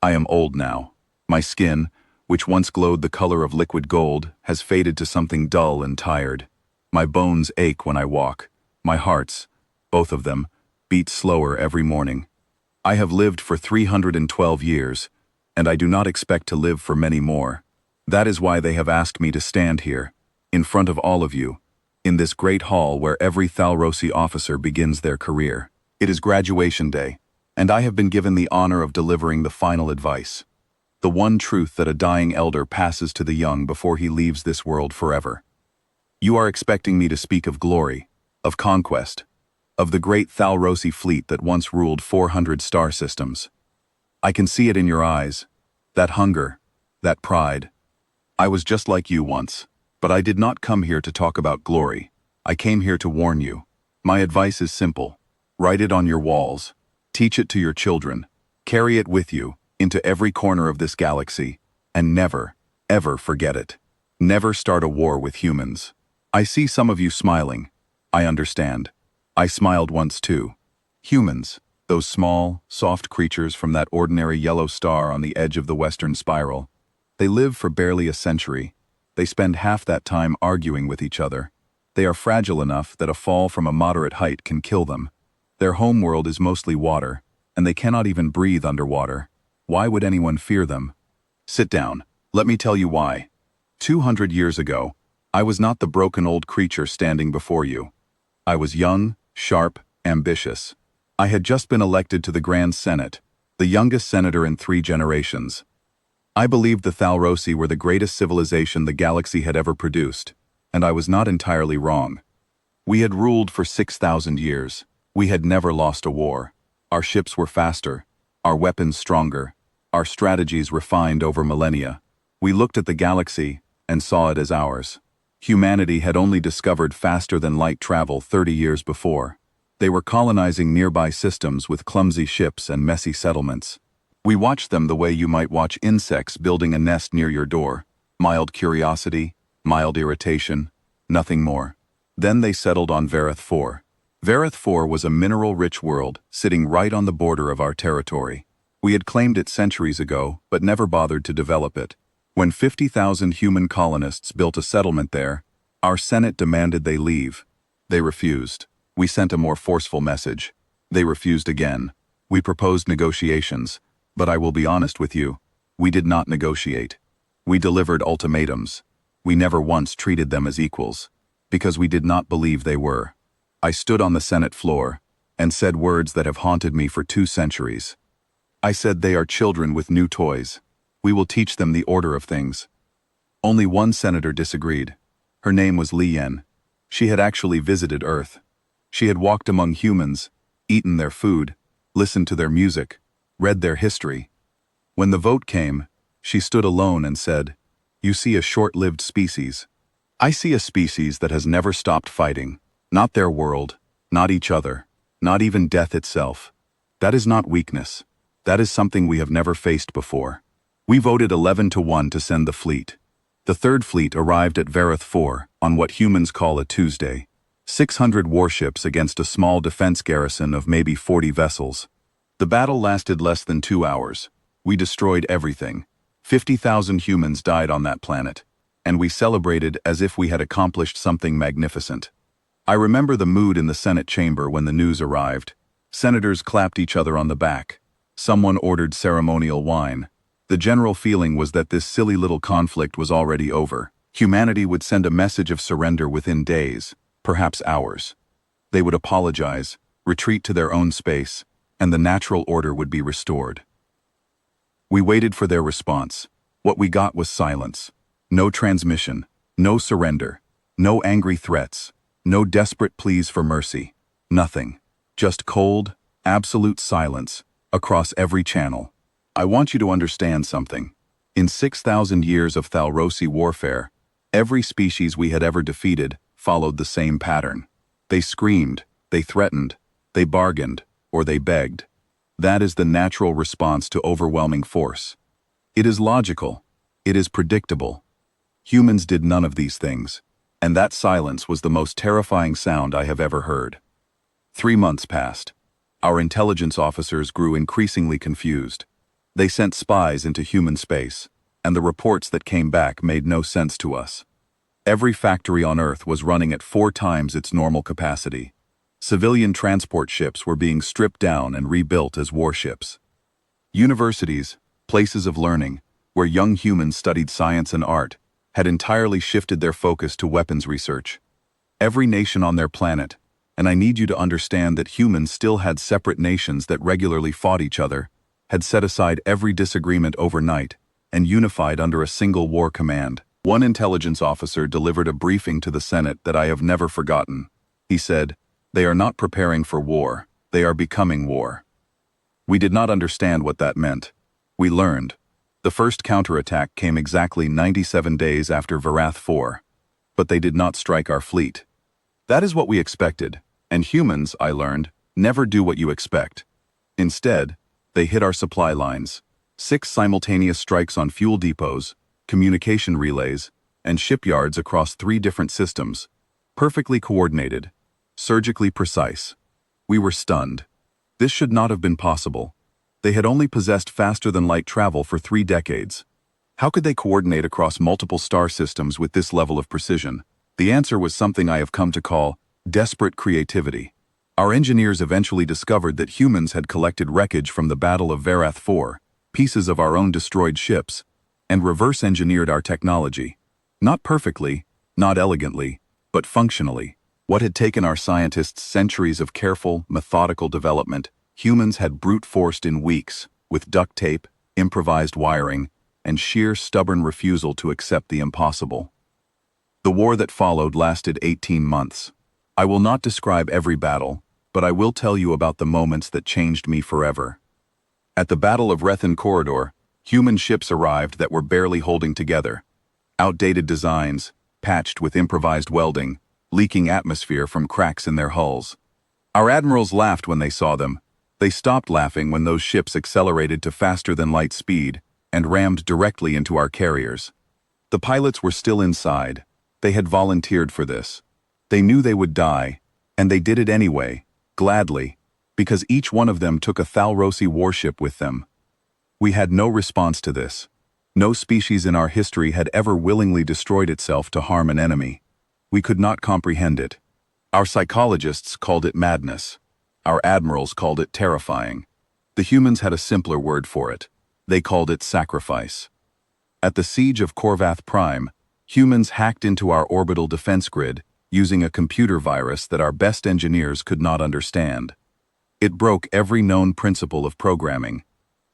I am old now. My skin, which once glowed the color of liquid gold, has faded to something dull and tired. My bones ache when I walk. My hearts, both of them, beat slower every morning. I have lived for 312 years, and I do not expect to live for many more. That is why they have asked me to stand here, in front of all of you, in this great hall where every thalrosi officer begins their career. It is graduation day, and I have been given the honor of delivering the final advice. The one truth that a dying elder passes to the young before he leaves this world forever. You are expecting me to speak of glory, of conquest, of the great thalrosi fleet that once ruled 400 star systems. I can see it in your eyes, that hunger, that pride. I was just like you once, but I did not come here to talk about glory. I came here to warn you. My advice is simple. Write it on your walls. Teach it to your children. Carry it with you into every corner of this galaxy, and never, ever forget it. Never start a war with humans. I see some of you smiling. I understand. I smiled once too. Humans, those small, soft creatures from that ordinary yellow star on the edge of the western spiral. They live for barely a century. They spend half that time arguing with each other. They are fragile enough that a fall from a moderate height can kill them. Their homeworld is mostly water, and they cannot even breathe underwater. Why would anyone fear them? Sit down. Let me tell you why. 200 years ago, I was not the broken old creature standing before you. I was young, sharp, ambitious. I had just been elected to the Grand Senate, the youngest senator in 3 generations. I believed the thalrosi were the greatest civilization the galaxy had ever produced, and I was not entirely wrong. We had ruled for 6,000 years. We had never lost a war. Our ships were faster, our weapons stronger, our strategies refined over millennia. We looked at the galaxy and saw it as ours. Humanity had only discovered faster-than-light travel 30 years before. They were colonizing nearby systems with clumsy ships and messy settlements. We watched them the way you might watch insects building a nest near your door. Mild curiosity, mild irritation, nothing more. Then they settled on Vareth 4. Vareth 4 was a mineral-rich world, sitting right on the border of our territory. We had claimed it centuries ago, but never bothered to develop it. When 50,000 human colonists built a settlement there, our Senate demanded they leave. They refused. We sent a more forceful message. They refused again. We proposed negotiations, but I will be honest with you, we did not negotiate. We delivered ultimatums. We never once treated them as equals, because we did not believe they were. I stood on the Senate floor and said words that have haunted me for 2 centuries. I said they are children with new toys. We will teach them the order of things. Only one senator disagreed. Her name was Li Yen. She had actually visited Earth. She had walked among humans, eaten their food, listened to their music, read their history. When the vote came, she stood alone and said, "You see a short-lived species. I see a species that has never stopped fighting. Not their world, not each other, not even death itself. That is not weakness. That is something we have never faced before." We voted 11-1 to send the fleet. The 3rd fleet arrived at Vareth 4 on what humans call a Tuesday. 600 warships against a small defense garrison of maybe 40 vessels. The battle lasted less than 2 hours. We destroyed everything. 50,000 humans died on that planet, and we celebrated as if we had accomplished something magnificent. I remember the mood in the Senate chamber when the news arrived. Senators clapped each other on the back. Someone ordered ceremonial wine. The general feeling was that this silly little conflict was already over. Humanity would send a message of surrender within days, perhaps hours. They would apologize, retreat to their own space, and the natural order would be restored. We waited for their response. What we got was silence. No transmission, no surrender, no angry threats, no desperate pleas for mercy. Nothing. Just cold, absolute silence across every channel. I want you to understand something. In 6,000 years of thalrosi warfare, every species we had ever defeated followed the same pattern. They screamed, they threatened, they bargained, or they begged. That is the natural response to overwhelming force. It is logical. It is predictable. Humans did none of these things, and that silence was the most terrifying sound I have ever heard. 3 months passed. Our intelligence officers grew increasingly confused. They sent spies into human space, and the reports that came back made no sense to us. Every factory on Earth was running at 4 times its normal capacity. Civilian transport ships were being stripped down and rebuilt as warships. Universities, places of learning, where young humans studied science and art, had entirely shifted their focus to weapons research. Every nation on their planet, and I need you to understand that humans still had separate nations that regularly fought each other, had set aside every disagreement overnight and unified under a single war command. One intelligence officer delivered a briefing to the Senate that I have never forgotten. He said, "They are not preparing for war, they are becoming war." We did not understand what that meant. We learned. The first counterattack came exactly 97 days after Varath 4, but they did not strike our fleet. That is what we expected, and humans, I learned, never do what you expect. Instead, they hit our supply lines. 6 simultaneous strikes on fuel depots, communication relays, and shipyards across 3 different systems. Perfectly coordinated, surgically precise. We were stunned. This should not have been possible. They had only possessed faster-than-light travel for 3 decades. How could they coordinate across multiple star systems with this level of precision? The answer was something I have come to call desperate creativity. Our engineers eventually discovered that humans had collected wreckage from the Battle of Varath 4, pieces of our own destroyed ships, and reverse-engineered our technology. Not perfectly, not elegantly, but functionally. What had taken our scientists centuries of careful, methodical development, humans had brute-forced in weeks, with duct tape, improvised wiring, and sheer stubborn refusal to accept the impossible. The war that followed lasted 18 months. I will not describe every battle, but I will tell you about the moments that changed me forever. At the Battle of Rethan Corridor, human ships arrived that were barely holding together. Outdated designs, patched with improvised welding, leaking atmosphere from cracks in their hulls. Our admirals laughed when they saw them. They stopped laughing when those ships accelerated to faster-than-light speed and rammed directly into our carriers. The pilots were still inside. They had volunteered for this. They knew they would die, and they did it anyway, gladly, because each one of them took a thalrosi warship with them. We had no response to this. No species in our history had ever willingly destroyed itself to harm an enemy. We could not comprehend it. Our psychologists called it madness. Our admirals called it terrifying. The humans had a simpler word for it. They called it sacrifice. At the siege of Korvath Prime, humans hacked into our orbital defense grid using a computer virus that our best engineers could not understand. It broke every known principle of programming.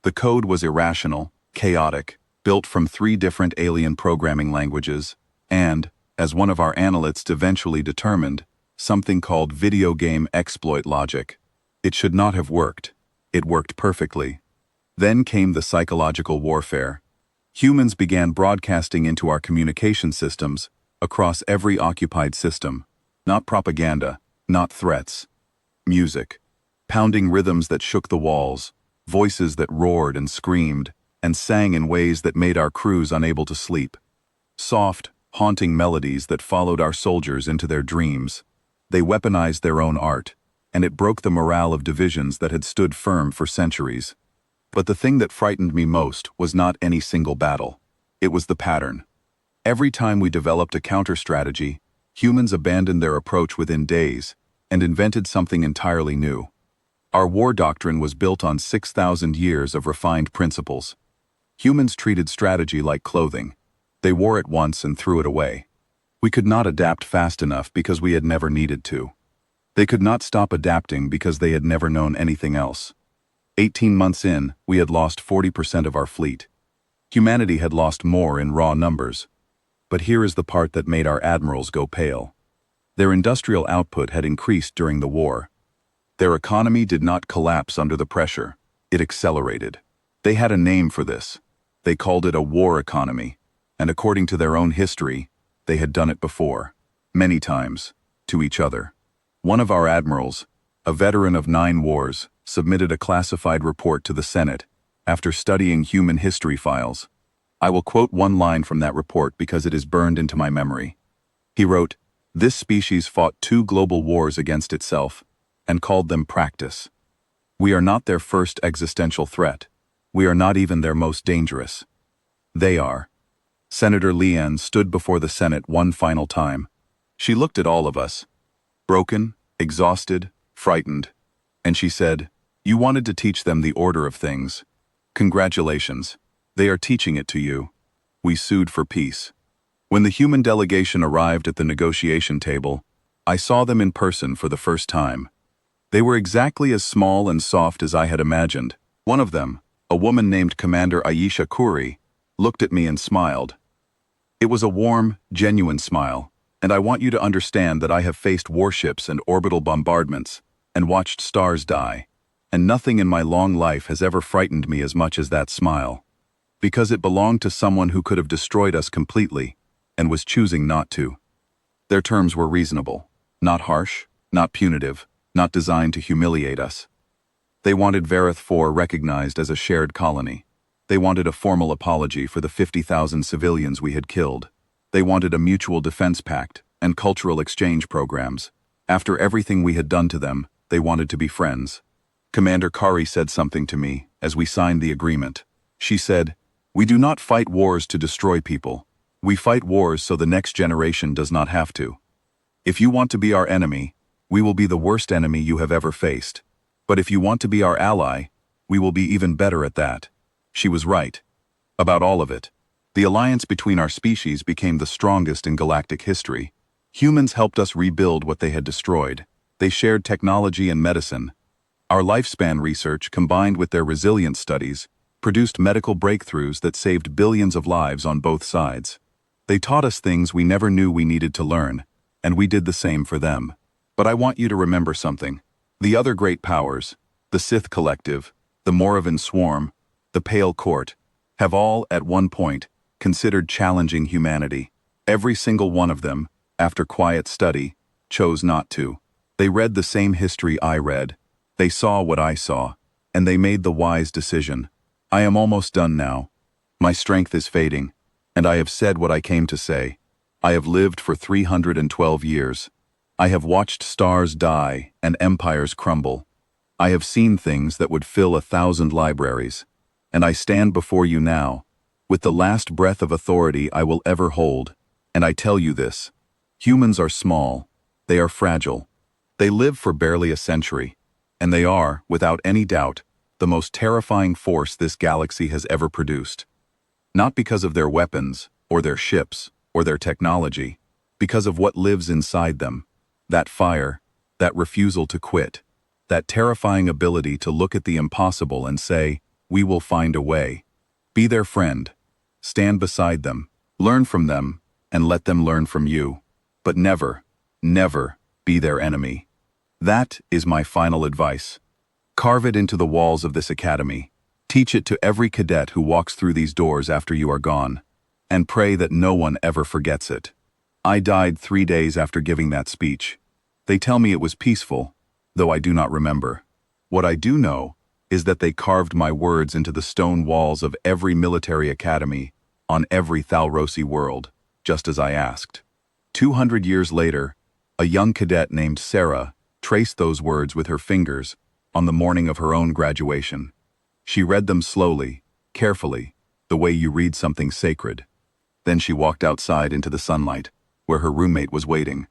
The code was irrational, chaotic, built from 3 different alien programming languages, and, as one of our analysts eventually determined, something called video game exploit logic. It should not have worked. It worked perfectly. Then came the psychological warfare. Humans began broadcasting into our communication systems, across every occupied system. Not propaganda, not threats. Music. Pounding rhythms that shook the walls, voices that roared and screamed, and sang in ways that made our crews unable to sleep. Soft, haunting melodies that followed our soldiers into their dreams. They weaponized their own art, and it broke the morale of divisions that had stood firm for centuries. But the thing that frightened me most was not any single battle. It was the pattern. Every time we developed a counter-strategy, humans abandoned their approach within days and invented something entirely new. Our war doctrine was built on 6,000 years of refined principles. Humans treated strategy like clothing. They wore it once and threw it away. We could not adapt fast enough because we had never needed to. They could not stop adapting because they had never known anything else. 18 months in, we had lost 40% of our fleet. Humanity had lost more in raw numbers. But here is the part that made our admirals go pale. Their industrial output had increased during the war. Their economy did not collapse under the pressure. It accelerated. They had a name for this. They called it a war economy, and according to their own history, they had done it before, many times, to each other. One of our admirals, a veteran of 9 wars, submitted a classified report to the Senate after studying human history files. I will quote one line from that report because it is burned into my memory. He wrote, "This species fought 2 global wars against itself and called them practice. We are not their first existential threat. We are not even their most dangerous. They are. Senator Leanne stood before the Senate one final time. She looked at all of us, broken, exhausted, frightened, and she said, "You wanted to teach them the order of things. Congratulations. They are teaching it to you." We sued for peace. When the human delegation arrived at the negotiation table, I saw them in person for the first time. They were exactly as small and soft as I had imagined. One of them, a woman named Commander Aisha Khoury, looked at me and smiled. It was a warm, genuine smile, and I want you to understand that I have faced warships and orbital bombardments, and watched stars die, and nothing in my long life has ever frightened me as much as that smile, because it belonged to someone who could have destroyed us completely, and was choosing not to. Their terms were reasonable, not harsh, not punitive, not designed to humiliate us. They wanted Vareth 4 recognized as a shared colony. They wanted a formal apology for the 50,000 civilians we had killed. They wanted a mutual defense pact and cultural exchange programs. After everything we had done to them, they wanted to be friends. Commander Khoury said something to me as we signed the agreement. She said, "We do not fight wars to destroy people. We fight wars so the next generation does not have to. If you want to be our enemy, we will be the worst enemy you have ever faced. But if you want to be our ally, we will be even better at that." She was right. About all of it. The alliance between our species became the strongest in galactic history. Humans helped us rebuild what they had destroyed. They shared technology and medicine. Our lifespan research, combined with their resilience studies, produced medical breakthroughs that saved billions of lives on both sides. They taught us things we never knew we needed to learn, and we did the same for them. But I want you to remember something. The other great powers, the Sith Collective, the Moravan Swarm, the Pale Court, have all, at one point, considered challenging humanity. Every single one of them, after quiet study, chose not to. They read the same history I read. They saw what I saw, and they made the wise decision. I am almost done now. My strength is fading, and I have said what I came to say. I have lived for 312 years. I have watched stars die and empires crumble. I have seen things that would fill 1,000 libraries. And I stand before you now, with the last breath of authority I will ever hold, and I tell you this. Humans are small. They are fragile. They live for barely a century, and they are, without any doubt, the most terrifying force this galaxy has ever produced. Not because of their weapons, or their ships, or their technology, because of what lives inside them. That fire, that refusal to quit, that terrifying ability to look at the impossible and say, "We will find a way." Be their friend. Stand beside them. Learn from them, and let them learn from you. But never, never be their enemy. That is my final advice. Carve it into the walls of this academy. Teach it to every cadet who walks through these doors after you are gone. And pray that no one ever forgets it. I died 3 days after giving that speech. They tell me it was peaceful, though I do not remember. What I do know is that they carved my words into the stone walls of every military academy on every thalrosi world, just as I asked. 200 years later, a young cadet named Sarah traced those words with her fingers on the morning of her own graduation. She read them slowly, carefully, the way you read something sacred. Then she walked outside into the sunlight, where her roommate was waiting,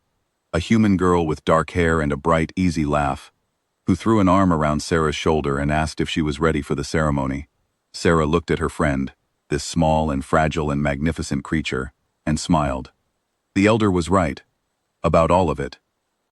a human girl with dark hair and a bright, easy laugh, who threw an arm around Sarah's shoulder and asked if she was ready for the ceremony. Sarah looked at her friend, this small and fragile and magnificent creature, and smiled. The elder was right. About all of it.